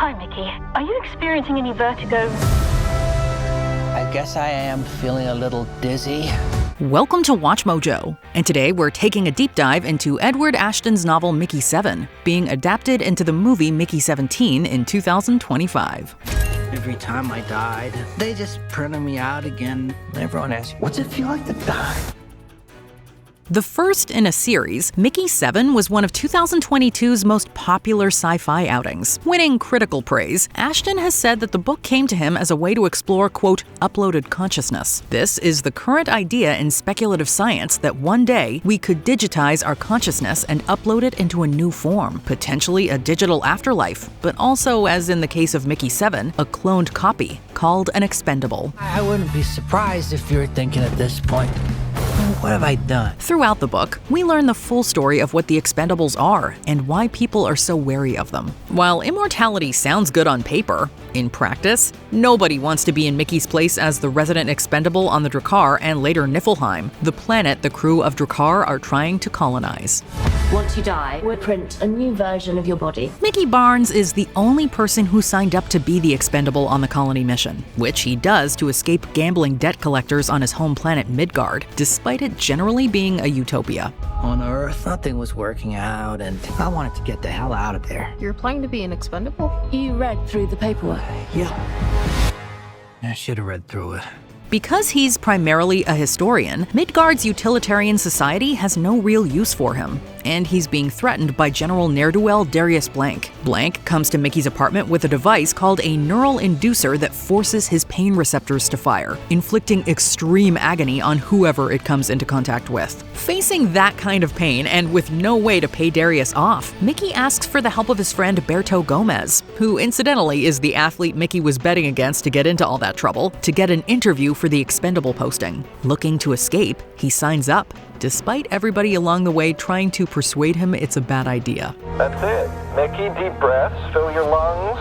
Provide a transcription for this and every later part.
Hi, Mickey. Are you experiencing any vertigo? I guess I am feeling a little dizzy. Welcome to Watch Mojo, and today we're taking a deep dive into Edward Ashton's novel Mickey 7, being adapted into the movie Mickey 17 in 2025. Every time I died, they just printed me out again. Everyone asks, what's it feel like to die? The first in a series, Mickey 7 was one of 2022's most popular sci-fi outings. Winning critical praise, Ashton has said that the book came to him as a way to explore, quote, uploaded consciousness. This is the current idea in speculative science that one day we could digitize our consciousness and upload it into a new form, potentially a digital afterlife, but also, as in the case of Mickey 7, a cloned copy called an Expendable. I wouldn't be surprised if you're thinking at this point, what have I done? Throughout the book, we learn the full story of what the Expendables are and why people are so wary of them. While immortality sounds good on paper, in practice, nobody wants to be in Mickey's place as the resident expendable on the Drakkar and later Niflheim, the planet the crew of Drakkar are trying to colonize. Once you die, we'll print a new version of your body. Mickey Barnes is the only person who signed up to be the expendable on the colony mission, which he does to escape gambling debt collectors on his home planet Midgard, despite it generally being a utopia. On Earth, nothing was working out, and I wanted to get the hell out of there. You're applying to be an expendable? You read through the paperwork. Yeah. I should have read through it. Because he's primarily a historian, Midgard's utilitarian society has no real use for him, and he's being threatened by General Ne'er-do-well Darius Blank. Blank comes to Mickey's apartment with a device called a neural inducer that forces his pain receptors to fire, inflicting extreme agony on whoever it comes into contact with. Facing that kind of pain and with no way to pay Darius off, Mickey asks for the help of his friend Berto Gomez, who incidentally is the athlete Mickey was betting against to get into all that trouble, to get an interview for the Expendable posting. Looking to escape, he signs up, despite everybody along the way trying to persuade him it's a bad idea. That's it. Mickey, deep breaths, fill your lungs.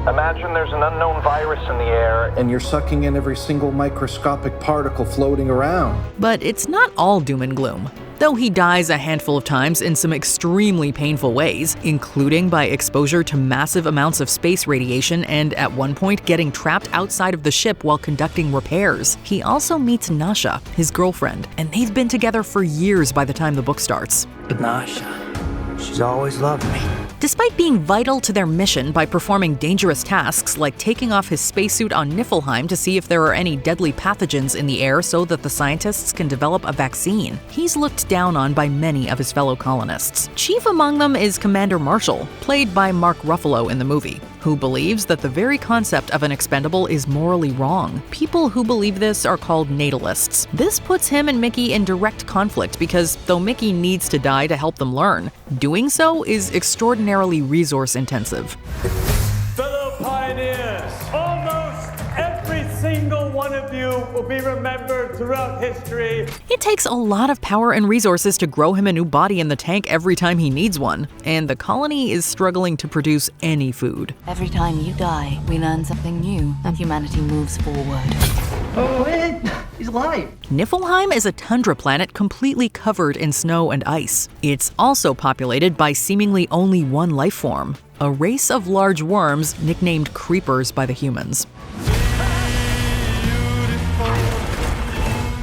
Imagine there's an unknown virus in the air, and you're sucking in every single microscopic particle floating around. But it's not all doom and gloom. Though he dies a handful of times in some extremely painful ways, including by exposure to massive amounts of space radiation and at one point getting trapped outside of the ship while conducting repairs, he also meets Nasha, his girlfriend, and they've been together for years by the time the book starts. But Nasha, she's always loved me. Despite being vital to their mission by performing dangerous tasks like taking off his spacesuit on Niflheim to see if there are any deadly pathogens in the air so that the scientists can develop a vaccine, he's looked down on by many of his fellow colonists. Chief among them is Commander Marshall, played by Mark Ruffalo in the movie, who believes that the very concept of an expendable is morally wrong. People who believe this are called natalists. This puts him and Mickey in direct conflict because though Mickey needs to die to help them learn, doing so is extraordinarily resource-intensive. Fellow pioneers, almost every single one of you will be remembered throughout history. It takes a lot of power and resources to grow him a new body in the tank every time he needs one, and the colony is struggling to produce any food. Every time you die, we learn something new, and humanity moves forward. Oh, wait, he's alive. Niflheim is a tundra planet completely covered in snow and ice. It's also populated by seemingly only one life form, a race of large worms nicknamed creepers by the humans.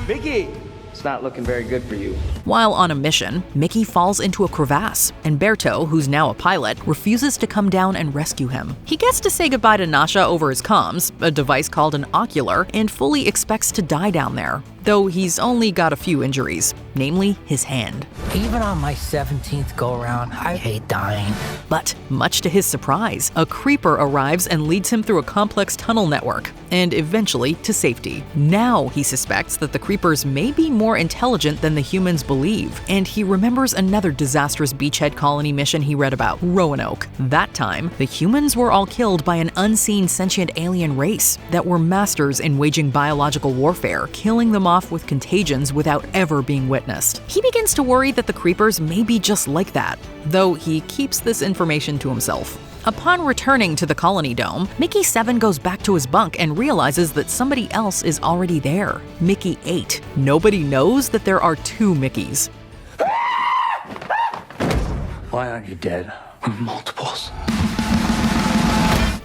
Mickey! It's not looking very good for you. While on a mission, Mickey falls into a crevasse, and Berto, who's now a pilot, refuses to come down and rescue him. He gets to say goodbye to Nasha over his comms, a device called an ocular, and fully expects to die down there, though he's only got a few injuries, namely his hand. Even on my 17th go-around, I hate dying. But, much to his surprise, a creeper arrives and leads him through a complex tunnel network, and eventually to safety. Now he suspects that the creepers may be more intelligent than the humans believe, and he remembers another disastrous beachhead colony mission he read about, Roanoke. That time, the humans were all killed by an unseen sentient alien race that were masters in waging biological warfare, killing them off with contagions without ever being witnessed. He begins to worry that the creepers may be just like that, though he keeps this information to himself. Upon returning to the colony dome, Mickey 7 goes back to his bunk and realizes that somebody else is already there, Mickey 8. Nobody knows that there are two Mickeys. Why aren't you dead? Multiples.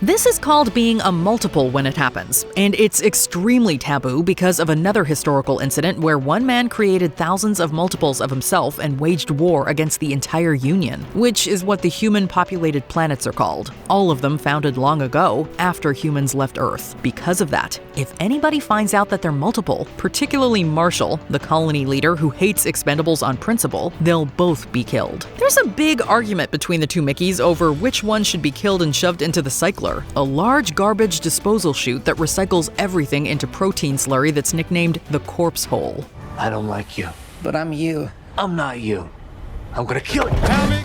This is called being a multiple when it happens, and it's extremely taboo because of another historical incident where one man created thousands of multiples of himself and waged war against the entire Union, which is what the human-populated planets are called, all of them founded long ago after humans left Earth. Because of that, if anybody finds out that they're multiple, particularly Marshall, the colony leader who hates Expendables on principle, they'll both be killed. There's a big argument between the two Mickeys over which one should be killed and shoved into the cycler, a large garbage disposal chute that recycles everything into protein slurry that's nicknamed the corpse hole. I don't like you, but I'm you. I'm not you. I'm gonna kill you.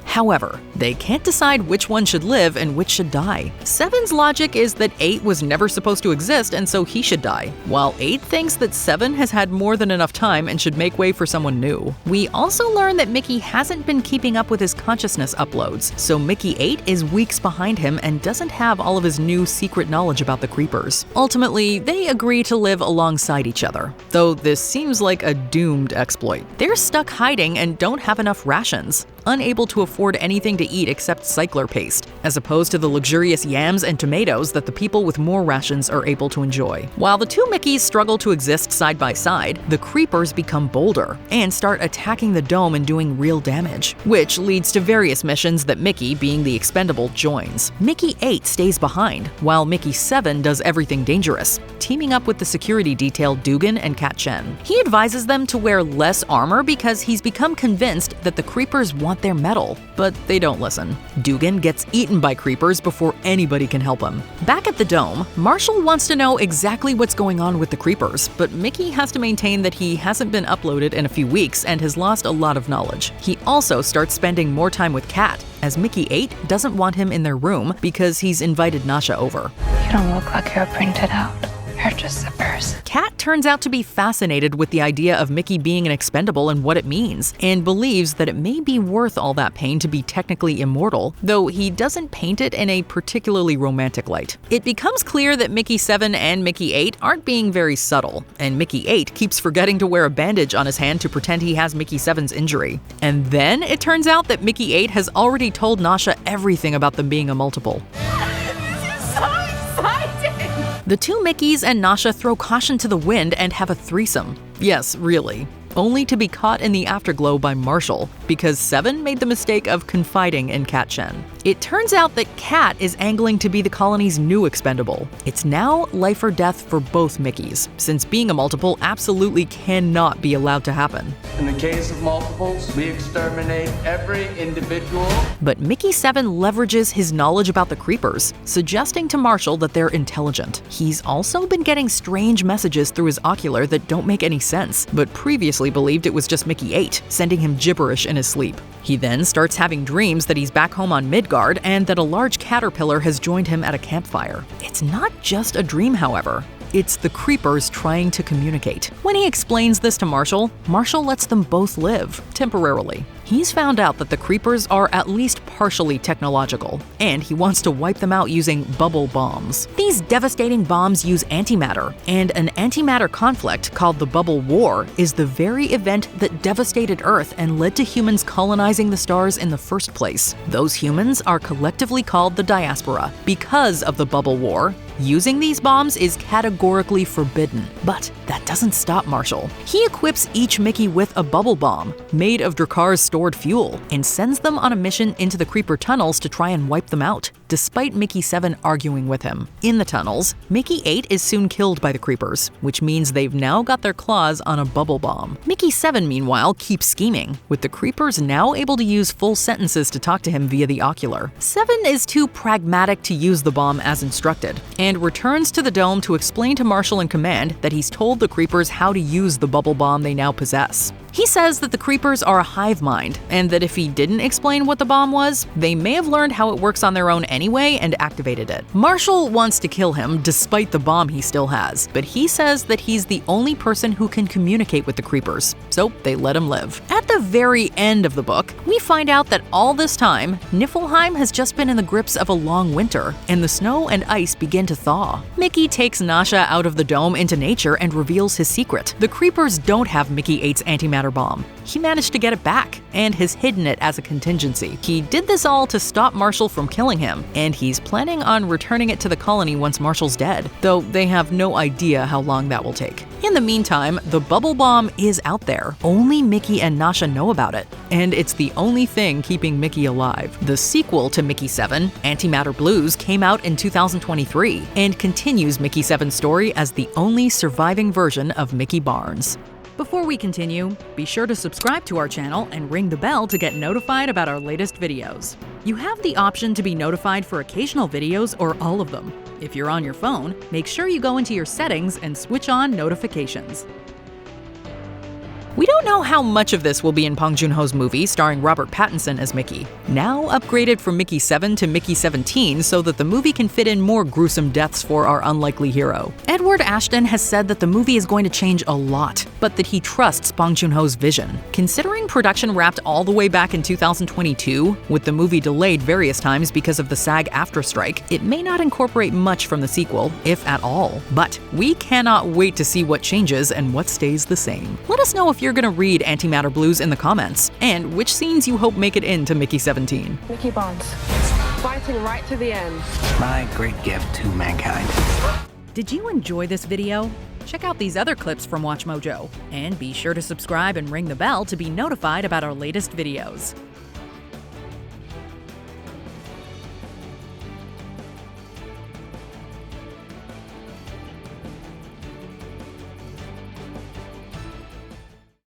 However, they can't decide which one should live and which should die. 7's logic is that 8 was never supposed to exist and so he should die, while 8 thinks that 7 has had more than enough time and should make way for someone new. We also learn that Mickey hasn't been keeping up with his consciousness uploads, so Mickey 8 is weeks behind him and doesn't have all of his new secret knowledge about the creepers. Ultimately, they agree to live alongside each other, though this seems like a doomed exploit. They're stuck hiding and don't have enough rations, unable to afford anything to eat except cycler paste, as opposed to the luxurious yams and tomatoes that the people with more rations are able to enjoy. While the two Mickeys struggle to exist side by side, the creepers become bolder and start attacking the dome and doing real damage, which leads to various missions that Mickey, being the expendable, joins. Mickey 8 stays behind, while Mickey 7 does everything dangerous, teaming up with the security detail Dugan and Kat Chen. He advises them to wear less armor because he's become convinced that the creepers want their metal, but they don't listen. Dugan gets eaten by creepers before anybody can help him. Back at the dome, Marshall wants to know exactly what's going on with the creepers, but Mickey has to maintain that he hasn't been uploaded in a few weeks and has lost a lot of knowledge. He also starts spending more time with Kat, as Mickey 8 doesn't want him in their room because he's invited Nasha over. You don't look like you're printed out. You're just a person. Kat turns out to be fascinated with the idea of Mickey being an expendable and what it means, and believes that it may be worth all that pain to be technically immortal, though he doesn't paint it in a particularly romantic light. It becomes clear that Mickey 7 and Mickey 8 aren't being very subtle, and Mickey 8 keeps forgetting to wear a bandage on his hand to pretend he has Mickey 7's injury. And then it turns out that Mickey 8 has already told Nasha everything about them being a multiple. The two Mickeys and Nasha throw caution to the wind and have a threesome. Yes, really. Only to be caught in the afterglow by Marshall, because 7 made the mistake of confiding in Kat Chen. It turns out that Kat is angling to be the colony's new expendable. It's now life or death for both Mickeys, since being a multiple absolutely cannot be allowed to happen. In the case of multiples, we exterminate every individual. But Mickey 7 leverages his knowledge about the creepers, suggesting to Marshall that they're intelligent. He's also been getting strange messages through his ocular that don't make any sense, but previously believed it was just Mickey 8, sending him gibberish in his sleep. He then starts having dreams that he's back home on Midgard and that a large caterpillar has joined him at a campfire. It's not just a dream, however. It's the creepers trying to communicate. When he explains this to Marshall, Marshall lets them both live, temporarily. He's found out that the creepers are at least partially technological, and he wants to wipe them out using bubble bombs. These devastating bombs use antimatter, and an antimatter conflict called the Bubble War is the very event that devastated Earth and led to humans colonizing the stars in the first place. Those humans are collectively called the diaspora. Because of the Bubble War, using these bombs is categorically forbidden. But that doesn't stop Marshall. He equips each Mickey with a bubble bomb, made of Drakar's stored fuel, and sends them on a mission into the creeper tunnels to try and wipe them out, despite Mickey 7 arguing with him. In the tunnels, Mickey 8 is soon killed by the creepers, which means they've now got their claws on a bubble bomb. Mickey 7, meanwhile, keeps scheming, with the creepers now able to use full sentences to talk to him via the ocular. 7 is too pragmatic to use the bomb as instructed, and returns to the dome to explain to Marshall in command that he's told the creepers how to use the bubble bomb they now possess. He says that the creepers are a hive mind, and that if he didn't explain what the bomb was, they may have learned how it works on their own anyway and activated it. Marshall wants to kill him despite the bomb he still has, but he says that he's the only person who can communicate with the creepers, so they let him live. At the very end of the book, we find out that all this time, Niflheim has just been in the grips of a long winter, and the snow and ice begin to thaw. Mickey takes Nasha out of the dome into nature and reveals his secret. The creepers don't have Mickey 8's antimatter antimatter bomb. He managed to get it back, and has hidden it as a contingency. He did this all to stop Marshall from killing him, and he's planning on returning it to the colony once Marshall's dead, though they have no idea how long that will take. In the meantime, the bubble bomb is out there. Only Mickey and Nasha know about it, and it's the only thing keeping Mickey alive. The sequel to Mickey 7, Antimatter Blues, came out in 2023 and continues Mickey 7's story as the only surviving version of Mickey Barnes. Before we continue, be sure to subscribe to our channel and ring the bell to get notified about our latest videos. You have the option to be notified for occasional videos or all of them. If you're on your phone, make sure you go into your settings and switch on notifications. We don't know how much of this will be in Bong Joon-ho's movie starring Robert Pattinson as Mickey, now upgraded from Mickey 7 to Mickey 17 so that the movie can fit in more gruesome deaths for our unlikely hero. Edward Ashton has said that the movie is going to change a lot, but that he trusts Bong Joon-ho's vision. Considering production wrapped all the way back in 2022, with the movie delayed various times because of the SAG-AFTRA strike, it may not incorporate much from the sequel, if at all. But we cannot wait to see what changes and what stays the same. Let us know if you're gonna read Antimatter Blues in the comments, and which scenes you hope make it into Mickey 17. Mickey Barnes, fighting right to the end. My great gift to mankind. Did you enjoy this video? Check out these other clips from WatchMojo, and be sure to subscribe and ring the bell to be notified about our latest videos.